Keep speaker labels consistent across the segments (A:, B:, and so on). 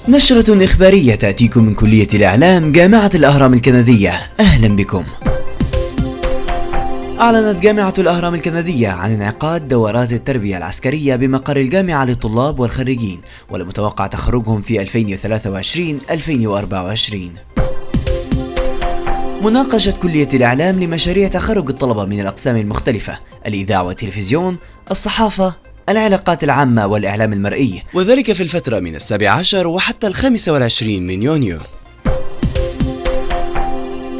A: نشرة إخبارية تأتيكم من كلية الإعلام جامعة الأهرام الكندية. أهلا بكم. أعلنت جامعة الأهرام الكندية عن انعقاد دورات التربية العسكرية بمقر الجامعة للطلاب والخريجين، والمتوقع تخرجهم في 2023-2024. مناقشة كلية الإعلام لمشاريع تخرج الطلبة من الأقسام المختلفة: الإذاعة والتلفزيون، الصحافة، العلاقات العامة والإعلام المرئي، وذلك في الفترة من 17 وحتى 25 من يونيو.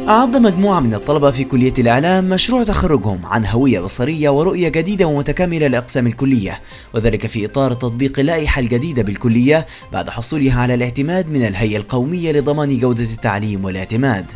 A: أعد مجموعة من الطلبة في كلية الإعلام مشروع تخرجهم عن هوية بصرية ورؤية جديدة ومتكاملة لأقسام الكلية، وذلك في إطار تطبيق اللائحة الجديدة بالكلية بعد حصولها على الاعتماد من الهيئة القومية لضمان جودة التعليم والاعتماد.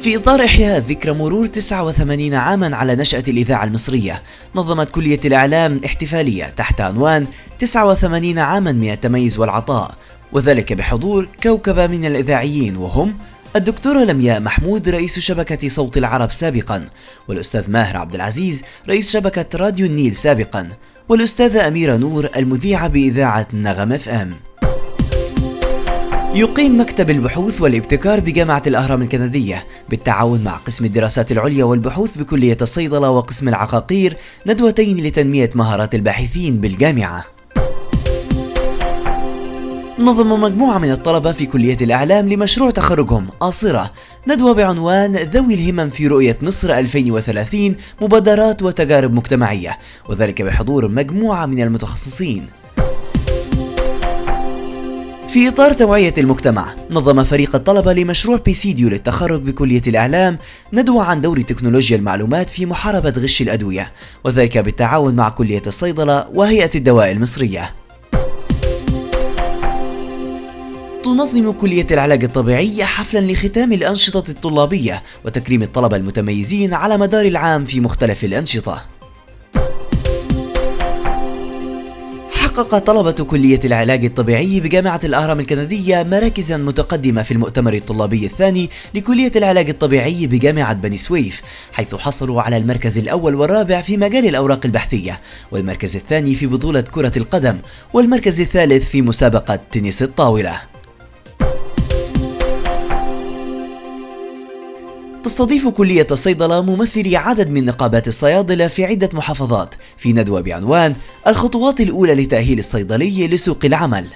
A: في إطار إحياء ذكرى مرور 89 عاما على نشأة الإذاعة المصرية، نظمت كلية الإعلام احتفالية تحت عنوان 89 عاما من التميز والعطاء، وذلك بحضور كوكبة من الإذاعيين، وهم الدكتورة لمياء محمود رئيس شبكة صوت العرب سابقا، والأستاذ ماهر عبد العزيز رئيس شبكة راديو النيل سابقا، والأستاذة أميرة نور المذيعة بإذاعة نغم FM. يقيم مكتب البحوث والابتكار بجامعة الأهرام الكندية بالتعاون مع قسم الدراسات العليا والبحوث بكلية الصيدلة وقسم العقاقير ندوتين لتنمية مهارات الباحثين بالجامعة. نظم مجموعة من الطلبة في كلية الإعلام لمشروع تخرجهم آصرة ندوة بعنوان ذوي الهمم في رؤية مصر 2030 مبادرات وتجارب مجتمعية، وذلك بحضور مجموعة من المتخصصين. في إطار توعية المجتمع، نظم فريق الطلبة لمشروع بيسيديو للتخرج بكلية الإعلام ندوة عن دور تكنولوجيا المعلومات في محاربة غش الأدوية، وذلك بالتعاون مع كلية الصيدلة وهيئة الدواء المصرية. تنظم كلية العلاج الطبيعي حفلا لختام الأنشطة الطلابية وتكريم الطلبة المتميزين على مدار العام في مختلف الأنشطة. حقق طلبة كلية العلاج الطبيعي بجامعة الأهرام الكندية مراكزا متقدمة في المؤتمر الطلابي الثاني لكلية العلاج الطبيعي بجامعة بني سويف، حيث حصلوا على المركز الأول والرابع في مجال الأوراق البحثية، والمركز الثاني في بطولة كرة القدم، والمركز الثالث في مسابقة تنس الطاولة. تستضيف كلية الصيدلة ممثلي عدد من نقابات الصيادلة في عدة محافظات في ندوة بعنوان الخطوات الأولى لتأهيل الصيدلي لسوق العمل.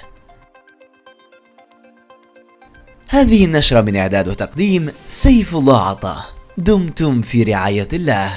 A: هذه النشرة من إعداد وتقديم سيف الله عطا. دمتم في رعاية الله.